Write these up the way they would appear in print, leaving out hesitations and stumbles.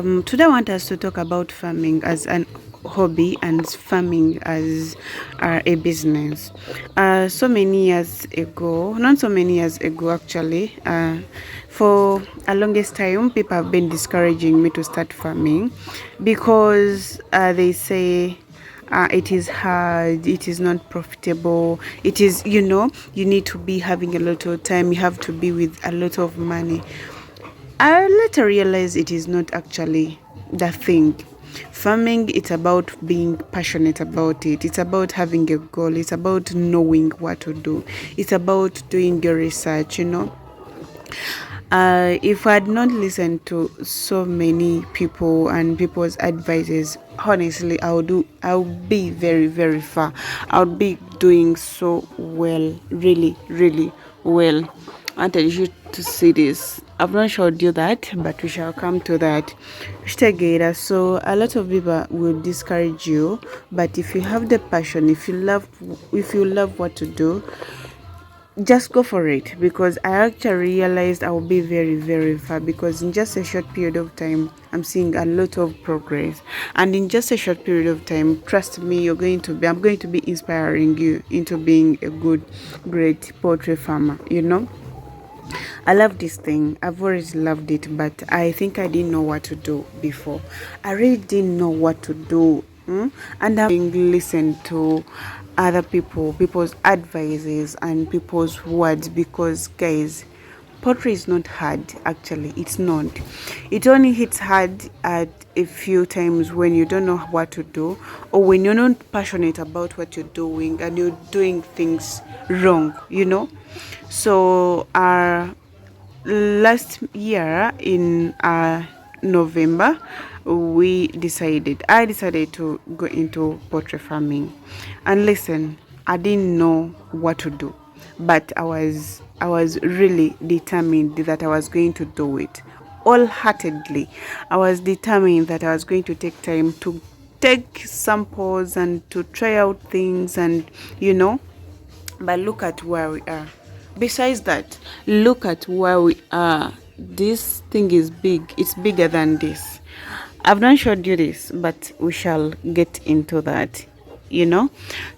Today I want us to talk about farming as an hobby and farming as a business. So many years ago, not so many years ago actually, for a longest time, people have been discouraging me to start farming because they say it is hard, it is not profitable, it is, you need to be having a lot of time, you have to be with a lot of money. I later realized it is not actually the thing. Farming, it's about being passionate about it. It's about having a goal. It's about knowing what to do. It's about doing your research. If I had not listened to so many people and people's advices, honestly, I would be very, very far. I would be doing so well, really, really well. I wanted you to see this. I've not showed you that, but we shall come to that. So a lot of people will discourage you, but if you have the passion, if you love what to do, just go for it, because I actually realized I will be very, very far, because in just a short period of time I'm seeing a lot of progress, and in just a short period of time, trust me, I'm going to be inspiring you into being a good, great poultry farmer. I love this thing. I've always loved it, but I think I didn't know what to do before. I really didn't know what to do. And I've listened to other people's advices and people's words, because, guys, pottery is not hard. Actually, it's not. It only hits hard at a few times when you don't know what to do, or when you're not passionate about what you're doing and you're doing things wrong. So last year in November, I decided to go into poultry farming. And listen, I didn't know what to do, but I was really determined that I was going to do it wholeheartedly. I was determined that I was going to take time to take samples and to try out things, and but look at where we are. Besides that, look at where we are. This thing is big. It's bigger than this. I've not showed you this, but we shall get into that.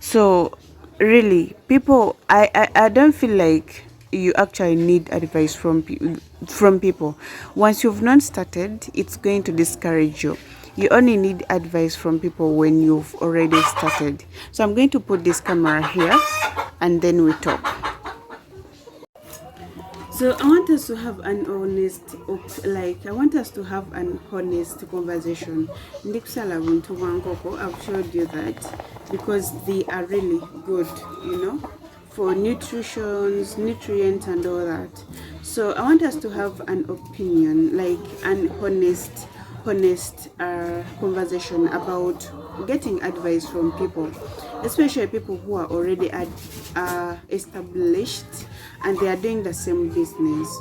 So really, people, I don't feel like you actually need advice from people. Once you've not started, it's going to discourage you. You only need advice from people when you've already started. So I'm going to put this camera here and then we talk. So I want us to have an I want us to have an honest conversation. I've showed you that because they are really good, for nutrients and all that. So I want us to have an opinion, like an honest conversation about getting advice from people, especially people who are already established and they are doing the same business.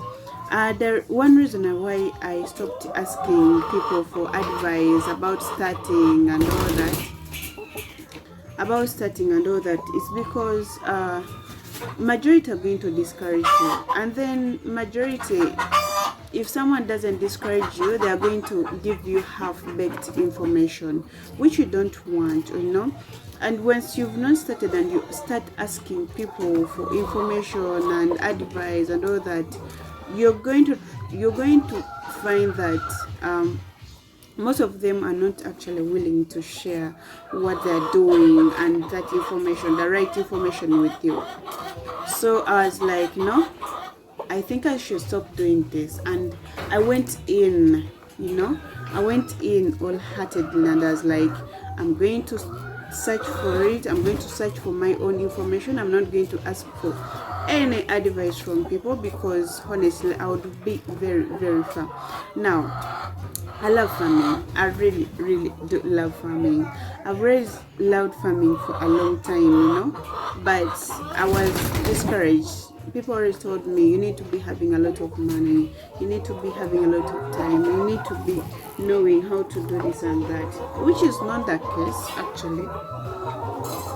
The one reason why I stopped asking people for advice about starting and all that is because majority are going to discourage you, and then majority, if someone doesn't discourage you, they are going to give you half-baked information, which you don't want. And once you've not started and you start asking people for information and advice and all that, you're going to find that most of them are not actually willing to share what they're doing and the right information with you. So I was like, no, I think I should stop doing this. And I went in wholeheartedly, and I was like, I'm going to search for it. I'm going to search for my own information. I'm not going to ask for any advice from people, because honestly I would be very, very far. Now, I love farming. I really, really do love farming. I've always loved farming for a long time, but I was discouraged. People always told me, you need to be having a lot of money, you need to be having a lot of time, you need to be knowing how to do this and that, which is not the case actually.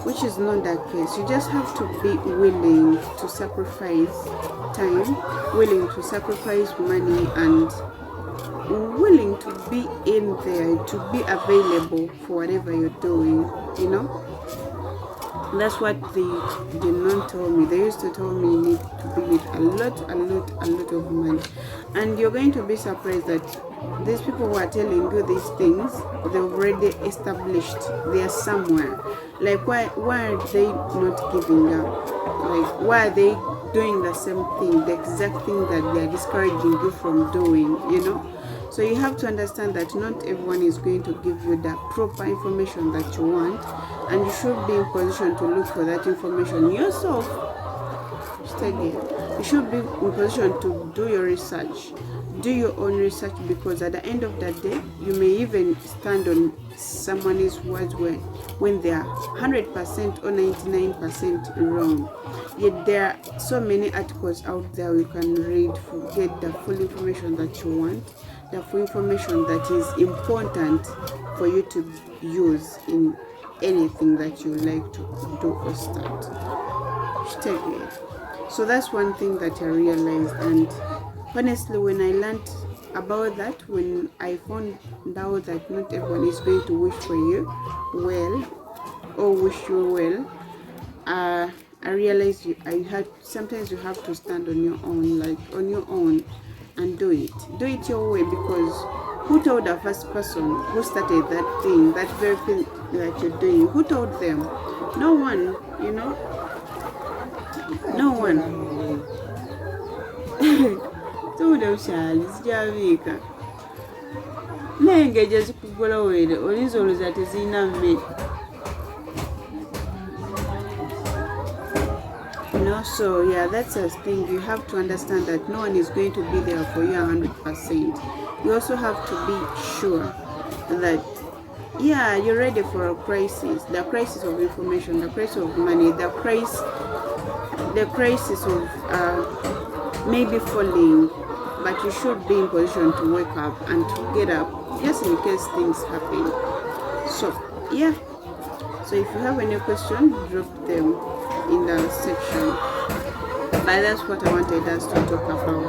Which is not the case. You just have to be willing to sacrifice time, willing to sacrifice money, and willing to be in there, to be available for whatever you're doing, you know. That's what the non told me. They used to tell me you need to be with a lot of money. And you're going to be surprised that these people who are telling you these things, they're already established. They are somewhere. Like why are they not giving up? Like why are they doing the same thing, the exact thing that they are discouraging you from doing, you know? So you have to understand that not everyone is going to give you the proper information that you want, and you should be in position to look for that information yourself. Steady. You should be in position to do your research, do your own research, because at the end of the day, you may even stand on someone's words when they are 100% or 99% wrong. Yet there are so many articles out there you can read to get the full information that you want, the full information that is important for you to use in anything that you like to do or start. Steady. So that's one thing that I realized, and honestly, when I learned about that, when I found out that not everyone is going to wish for you well or wish you well, I realized sometimes you have to stand on your own, like on your own, and do it your way, because who told the first person who started that thing, that very thing that you're doing? Who told them? No one, you know. No one. Told them, Charlie, Javika. Nenge just people away, or is always that is in a bit. So yeah, that's a thing. You have to understand that no one is going to be there for you 100%. You also have to be sure that you're ready for a crisis, the crisis of information, the crisis of money, the crisis of maybe falling, but you should be in position to wake up and to get up just in case things happen. So yeah, so if you have any question, drop them in the section. But that's what I wanted us to talk about.